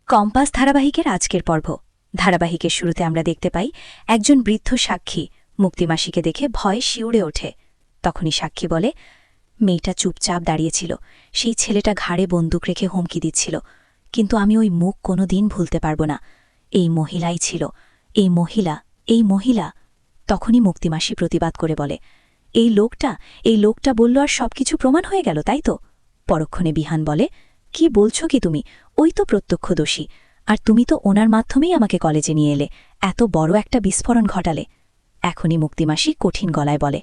Compass ধারাবাহিকের আজকের পর্ব। ধারাবাহিকের শুরুতে আমরা দেখতে পাই একজন বৃদ্ধ সাক্ষী মুক্তিমাসিকে দেখে ভয়ে শিউরে ওঠে। তখনই সাক্ষী বলে, মেয়েটা চুপচাপ দাঁড়িয়েছিল, সেই ছেলেটা ঘাড়ে বন্দুক রেখে হুমকি দিচ্ছিল, কিন্তু আমি ওই মুখ কোনো দিন ভুলতে পারব না। এই মহিলাই ছিল, এই মহিলা। তখনই মুক্তিমাসি প্রতিবাদ করে বলে, এই লোকটা বলল আর সবকিছু প্রমাণ হয়ে গেল, তাই তো? পরক্ষণে বিহান বলে, কি বলছো কি তুমি? ওই তো প্রত্যক্ষদর্শী, আর তুমি তো ওনার মাধ্যমেই আমাকে কলেজে নিয়ে এলে, এত বড় একটা বিস্ফোরণ ঘটালে। এখনই মুক্তিমাসি কঠিন গলায় বলে,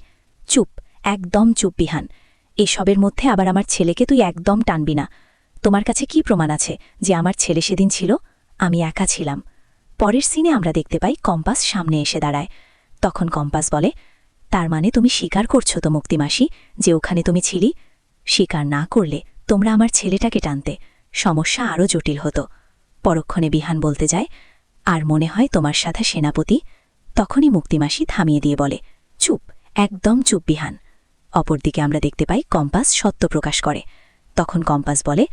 চুপ, একদম চুপ বিহান। এসবের মধ্যে আবার আমার ছেলেকে তুই একদম টানবি না। তোমার কাছে কি প্রমাণ আছে যে আমার ছেলে সেদিন ছিল? আমি একা ছিলাম। পরের সিনে আমরা দেখতে পাই কম্পাস সামনে এসে দাঁড়ায়। তখন কম্পাস বলে, তার মানে তুমি স্বীকার করছো তো মুক্তিমাসি যে ওখানে তুমি ছিলি? স্বীকার না করলে তোমরা আমার ছেলেটাকে টানতে, সমস্যা আরও জটিল হতো। পরক্ষণে বিহান বলতে যায়, আর মনে হয় তোমার সাথে সেনাপতি। তখনই মুক্তিমাসি থামিয়ে দিয়ে বলে, চুপ, একদম চুপ বিহান। অপরদিকে আমরা দেখতে পাই কম্পাস সত্য প্রকাশ করে। তখন কম্পাস বলে,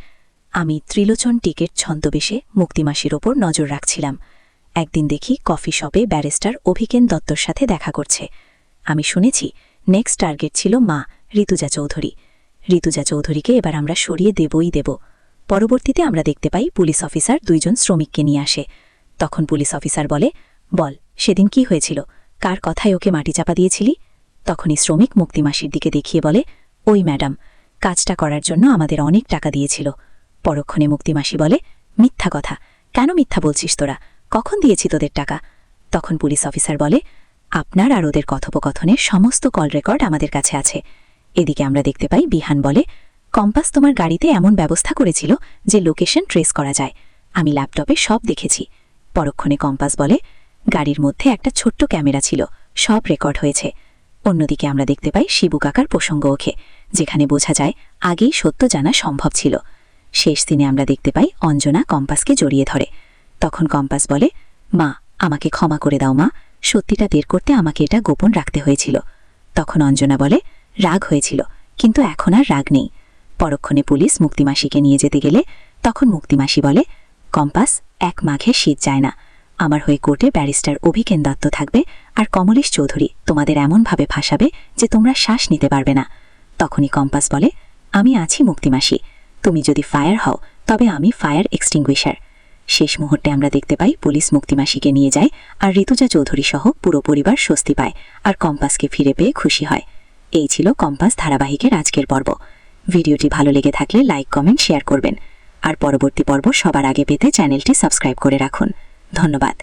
আমি ত্রিলোচন টিকেট ছন্দবেশে মুক্তিমাসির ওপর নজর রাখছিলাম। একদিন দেখি কফি শপে ব্যারিস্টার অভিকেন দত্তর সাথে দেখা করছে। আমি শুনেছি নেক্সট টার্গেট ছিল মা ঋতুজা চৌধুরী। ঋতুজা চৌধুরীকে এবার আমরা সরিয়ে দেবই দেব। পরবর্তীতে আমরা দেখতে পাই পুলিশ অফিসার দুইজন শ্রমিককে নিয়ে আসে। তখন পুলিশ অফিসার বলে, বল সেদিন কি হয়েছিল, কার কথায় ওকে মাটি চাপা দিয়েছিলি? তখনই শ্রমিক মুক্তিমাসির দিকে দেখিয়ে বলে, ওই ম্যাডাম, কাজটা করার জন্য আমাদের অনেক টাকা দিয়েছিল। পরক্ষণে মুক্তিমাসি বলে, মিথ্যা কথা, কেন মিথ্যা বলছিস তোরা? কখন দিয়েছি তোদের টাকা? তখন পুলিশ অফিসার বলে, আপনার আর ওদের কথোপকথনের সমস্ত কল রেকর্ড আমাদের কাছে আছে। এদিকে আমরা দেখতে পাই বিহান বলে, কম্পাস তোমার গাড়িতে এমন ব্যবস্থা করেছিল যে লোকেশন ট্রেস করা যায়। আমি ল্যাপটপে সব দেখেছি। পরক্ষণে কম্পাস বলে, গাড়ির মধ্যে একটা ছোট্ট ক্যামেরা ছিল, সব রেকর্ড হয়েছে। অন্যদিকে আমরা দেখতে পাই শিবু কাকার প্রসঙ্গ ওঠে, যেখানে বোঝা যায় আগেই সত্য জানা সম্ভব ছিল। শেষ দিনে আমরা দেখতে পাই অঞ্জনা কম্পাসকে জড়িয়ে ধরে। তখন কম্পাস বলে, মা, আমাকে ক্ষমা করে দাও মা, সত্যিটা বের করতে আমাকে এটা গোপন রাখতে হয়েছিল। তখন অঞ্জনা বলে, রাগ হয়েছিল, কিন্তু এখন আর রাগ নেই। পরক্ষণে পুলিশ মুক্তিমাসিকে নিয়ে যেতে গেলে তখন মুক্তিমাসি বলে, কম্পাস, এক মাঘে শীত যায় না। আমার হয়ে কোর্টে ব্যারিস্টার অভিকেন দত্ত থাকবে, আর কমলেশ চৌধুরী তোমাদের এমনভাবে ফাঁসাবে যে তোমরা শ্বাস নিতে পারবে না। তখনই কম্পাস বলে, আমি আছি মুক্তিমাসি, তুমি যদি ফায়ার হও তবে আমি ফায়ার এক্সটিংগুইশার। শেষ মুহূর্তে আমরা দেখতে পাই পুলিশ মুক্তিমাসিকে নিয়ে যায়, আর ঋতুজা চৌধুরী সহ পুরো পরিবার স্বস্তি পায়, আর কম্পাসকে ফিরে পেয়ে খুশি হয়। এই ছিল কম্পাস ধারাবাহিকের আজকের পর্ব। ভিডিওটি ভালো লেগে থাকলে লাইক, কমেন্ট, শেয়ার করবেন, আর পরবর্তী পর্ব সবার আগে পেতে চ্যানেলটি সাবস্ক্রাইব করে রাখুন। ধন্যবাদ।